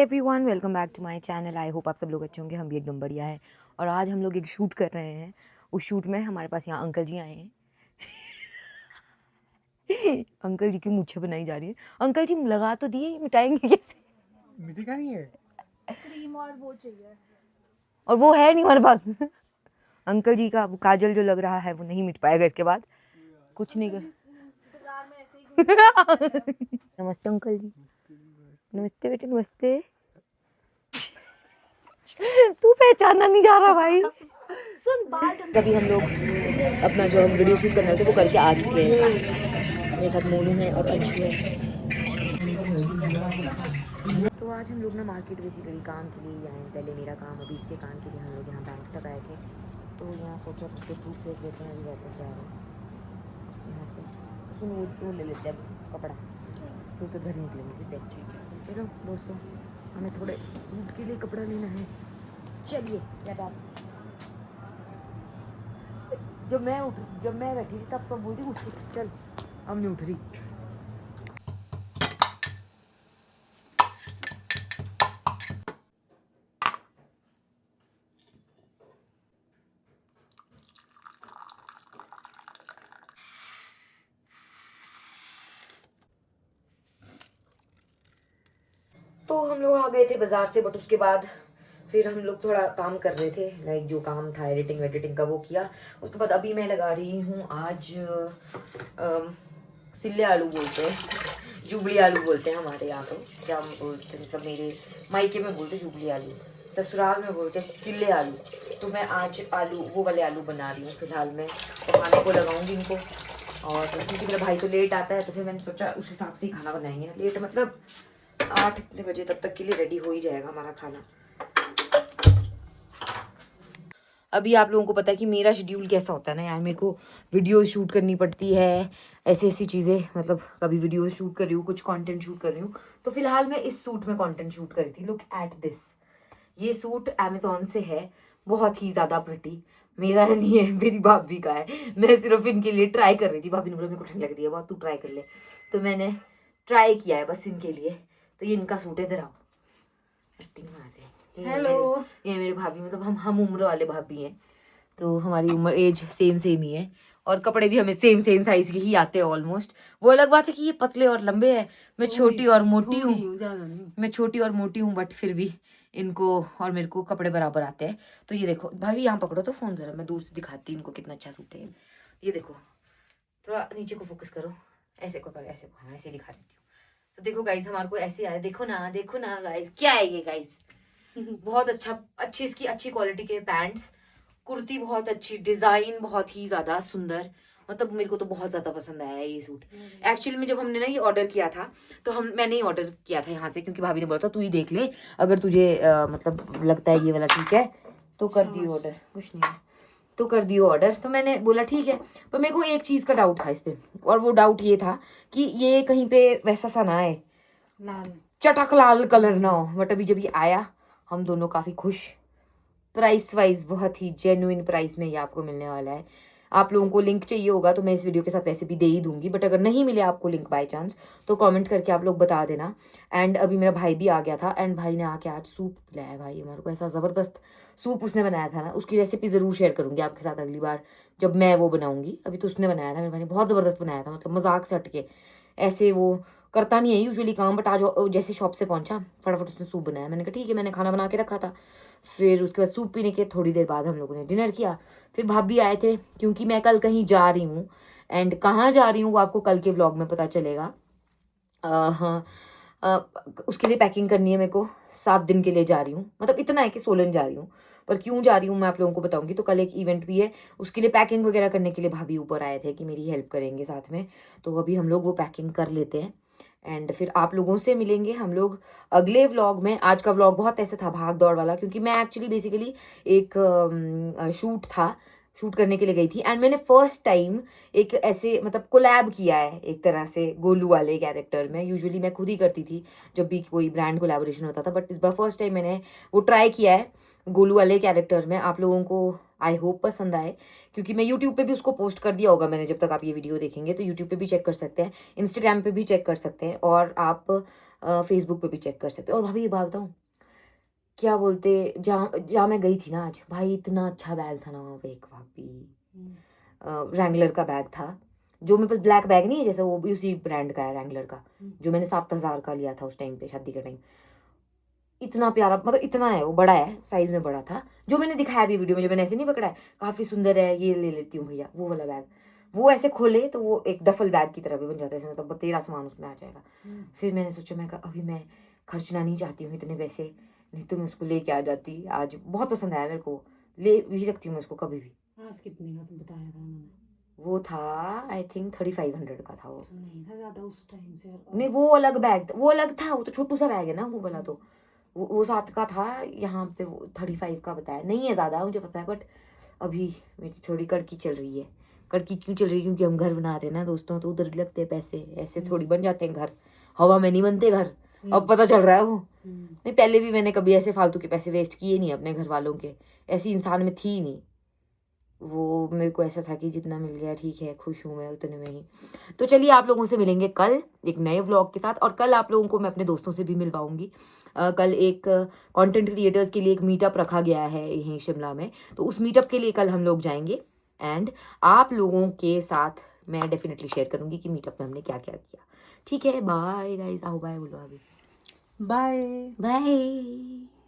Everyone welcome back to my channel. I hope आप सब लोग अच्छे होंगे। हम भी एकदम बढ़िया है। और आज हम लोग एक शूट कर रहे हैं। उस शूट में हमारे पास यहाँ अंकल जी आए हैं। अंकल जी की मूछें बनाई जा रही है। अंकल जी लगा तो दिए, मिटाएंगे कैसे? मिट्टी नहीं है, क्रीम और वो चाहिए, और वो है नहीं हमारे पास। अंकल जी का काजल जो लग रहा है वो नहीं मिट पाएगा इसके बाद। कुछ नहीं कर। बाजार में ऐसे ही नमस्ते अंकल जी। नमस्ते बेटे, नमस्ते। तू पहचानना नहीं जा रहा भाई। सुन बात। अभी हम लोग अपना जो हम वीडियो शूट करने थे वो करके आ चुके हैं। मेरे साथ मोनू है और अंशु है। तो आज हम लोग ना मार्केट बेसिकली काम के लिए आए हैं। पहले मेरा काम, अभी इसके काम के लिए हम लोग यहाँ बैंक तक आए थे। तो यहाँ सोचा उसके प्रूफ देख लेते हैं। अभी वापस जा रहे हैं यहाँ से। सुन वो ले लेते हैं कपड़ा, फिर उसके घर निकलेंगे सीधे। चलो दोस्तों, हमें थोड़े सूट के लिए कपड़ा लेना है। चलिए। क्या बात, जब मैं बैठी थी तब तो बोलती उठ चल, अब नहीं उठ रही। तो हम लोग आ गए थे बाजार से, बट उसके बाद फिर हम लोग थोड़ा काम कर रहे थे। लाइक जो काम था एडिटिंग का वो किया। उसके बाद अभी मैं लगा रही हूँ आज सिल्ले आलू बोलते हैं, जुबली आलू बोलते हैं हमारे यहाँ पे। क्या हम बोलते हैं, मतलब मेरे मायके में बोलते हैं जुबली आलू, ससुराल में बोलते हैं सिल्ले आलू। तो मैं आज आलू, वो वाले आलू बना रही हूँ फिलहाल। मैं खाने को लगाऊंगी इनको। और क्योंकि मेरा भाई तो लेट आता है तो फिर मैंने सोचा उस हिसाब से ही खाना बनाएंगे ना। लेट मतलब 8 इतने बजे तब तक के लिए रेडी हो ही जाएगा हमारा खाना। अभी आप लोगों को पता है कि मेरा शेड्यूल कैसा होता है ना यार। मेरे को वीडियो शूट करनी पड़ती है, ऐसी चीज़ें। मतलब कभी वीडियो शूट कर रही हूँ, कुछ कंटेंट शूट कर रही हूँ। तो फिलहाल मैं इस सूट में कंटेंट शूट कर रही थी। Look at this. ये सूट अमेजोन से है, बहुत ही ज़्यादा प्रिटी। मेरा नहीं है, मेरी भाभी का है। मैं सिर्फ इनके लिए ट्राई कर रही थी। भाभी ने बोला मेरे को ठंड लग रही है बहुत, तू ट्राई कर ले। तो मैंने ट्राई किया है बस इनके लिए। तो ये इनका सूट है। इधर आओ, एक्टिंग मार रहे हैं। हेलो। ये मेरे भाभी, मतलब हम उम्र वाले भाभी हैं। तो हमारी उम्र एज सेम ही है। और कपड़े भी हमें सेम साइज के ही आते हैं ऑलमोस्ट। वो अलग बात है कि ये पतले और लंबे हैं, मैं छोटी और मोटी हूँ। मैं छोटी और मोटी हूँ, बट फिर भी इनको और मेरे को कपड़े बराबर आते हैं। तो ये देखो भाभी, यहाँ पकड़ो तो फोन जरा, मैं दूर से दिखाती हूँ इनको कितना अच्छा सूट है। ये देखो, थोड़ा नीचे को फोकस करो, ऐसे को करो, ऐसे को। हाँ, ऐसे दिखा देती हूँ। तो देखो गाइज, हमारे को ऐसे आया। देखो ना गाइज, क्या है ये गाइज। बहुत अच्छी इसकी अच्छी क्वालिटी के पैंट्स, कुर्ती बहुत अच्छी, डिजाइन बहुत ही ज्यादा सुंदर। मतलब मेरे को तो बहुत ज्यादा पसंद आया है ये सूट। एक्चुअली में जब हमने ना ये ऑर्डर किया था तो मैंने ही ऑर्डर किया था यहाँ से, क्योंकि भाभी ने बोला था तू ही देख ले, अगर तुझे मतलब लगता है ये वाला ठीक है तो कर दियो ऑर्डर। कुछ नहीं है तो कर दियो ऑर्डर। तो मैंने बोला ठीक है। पर मेरे को एक चीज का डाउट था इस पे, और वो डाउट ये था कि ये कहीं पे वैसा सा ना आए, लाल चटक लाल कलर ना हो। बट अभी जब ये आया, हम दोनों काफी खुश। प्राइस वाइज बहुत ही जेन्युइन प्राइस में ये आपको मिलने वाला है। आप लोगों को लिंक चाहिए होगा तो मैं इस वीडियो के साथ वैसे भी दे ही दूंगी, बट अगर नहीं मिले आपको लिंक बाय चांस तो कमेंट करके आप लोग बता देना। एंड अभी मेरा भाई भी आ गया था, एंड भाई ने आके आज सूप पिलाया भाई हमारे को। ऐसा ज़बरदस्त सूप उसने बनाया था ना, उसकी रेसिपी ज़रूर शेयर करूंगी आपके साथ अगली बार जब मैं वो बनाऊंगी। अभी तो उसने बनाया था, मेरे भाई ने बहुत ज़बरदस्त बनाया था, मतलब मजाक से हटके। ऐसे वो करता नहीं है यूजुअली काम, बट आज जैसे शॉप से पहुंचा फटाफट उसने सूप बनाया। मैंने कहा ठीक है, मैंने खाना बना के रखा था। फिर उसके बाद सूप पीने के थोड़ी देर बाद हम लोगों ने डिनर किया। फिर भाभी आए थे, क्योंकि मैं कल कहीं जा रही हूँ। एंड कहाँ जा रही हूँ वो आपको कल के व्लॉग में पता चलेगा। हाँ, उसके लिए पैकिंग करनी है मेरे को। 7 दिन के लिए जा रही हूँ, मतलब इतना है कि सोलन जा रही हूँ, पर क्यों जा रही हूँ मैं आप लोगों को बताऊंगी। तो कल एक इवेंट भी है, उसके लिए पैकिंग वगैरह करने के लिए भाभी ऊपर आए थे कि मेरी हेल्प करेंगे साथ में। तो अभी हम लोग वो पैकिंग कर लेते हैं, एंड फिर आप लोगों से मिलेंगे हम लोग अगले व्लॉग में। आज का व्लॉग बहुत ऐसे था भाग दौड़ वाला, क्योंकि मैं एक्चुअली बेसिकली एक शूट था, शूट करने के लिए गई थी एंड मैंने फर्स्ट टाइम एक ऐसे मतलब कोलैब किया है एक तरह से गोलू वाले कैरेक्टर में। यूजुअली मैं खुद ही करती थी जब भी कोई ब्रांड कोलैबोरेशन होता था, बट इस बार फर्स्ट टाइम मैंने वो ट्राई किया है गोलू वाले कैरेक्टर में। आप लोगों को आई होप पसंद आए, क्योंकि मैं यूट्यूब पे भी उसको पोस्ट कर दिया होगा मैंने। जब तक आप ये वीडियो देखेंगे तो यूट्यूब पे भी चेक कर सकते हैं, इंस्टाग्राम पे भी चेक कर सकते हैं और आप फेसबुक पे भी चेक कर सकते हैं। और भाभी ये बात बताऊँ, क्या बोलते, जहाँ जहाँ मैं गई थी ना आज, भाई इतना अच्छा बैग था ना वहाँ पे। एक भाभी रैंगलर का बैग था, जो मेरे पास ब्लैक बैग नहीं है जैसे, वो भी उसी ब्रांड का है रैंगलर का, जो मैंने 7,000 का लिया था उस टाइम पे शादी के टाइम। इतना प्यारा, मतलब इतना है, वो बड़ा है, साइज में बड़ा था। जो मैंने दिखाया भी वीडियो में, जो मैंने ऐसे नहीं पकड़ा है, काफी सुंदर है, ये ले लेती हूँ भैया, वो वाला बैग। वो ऐसे खोले तो वो एक डफल बैग की तरह भी बन जाता है, मतलब तेरा सामान उसमें आ जाएगा। फिर मैंने सोचा, मैं कहा अभी मैं खर्चना नहीं चाहती हूँ इतने पैसे, नहीं तो मैं उसको लेके आ जाती। आज बहुत पसंद आया मेरे को, ले भी सकती हूँ मैं उसको कभी भी। आज कितने का तुम बताया था उन्होंने? वो था आई थिंक 3500 का था वो। नहीं था ज्यादा उस टाइम से। नहीं वो अलग बैग था, वो अलग था, वो तो छोटू सा बैग है ना वो वाला। तो वो 7 का था, यहाँ पे वो 35 का बताया। नहीं है ज़्यादा, मुझे पता है, बट अभी मेरी थोड़ी कड़की चल रही है। कड़की क्यों चल रही है? क्योंकि हम घर बना रहे हैं ना दोस्तों, तो उधर लगते हैं पैसे, ऐसे थोड़ी बन जाते हैं घर, हवा में नहीं बनते घर। अब पता चल रहा है वो। नहीं, पहले भी मैंने कभी ऐसे फालतू के पैसे वेस्ट किए नहीं अपने घर वालों के, ऐसी इंसान में थी नहीं। वो मेरे को ऐसा था कि जितना मिल गया ठीक है, खुश हूँ मैं उतने में ही। तो चलिए, आप लोगों से मिलेंगे कल एक नए व्लॉग के साथ, और कल आप लोगों को मैं अपने दोस्तों से भी मिलवाऊंगी। कल एक कंटेंट क्रिएटर्स के लिए एक मीटअप रखा गया है यहीं शिमला में, तो उस मीटअप के लिए कल हम लोग जाएंगे एंड आप लोगों के साथ मैं डेफिनेटली शेयर करूंगी कि मीटअप में हमने क्या क्या किया। ठीक है, बाय गाइस, आओ बाय बोलो अभी। Bye bye.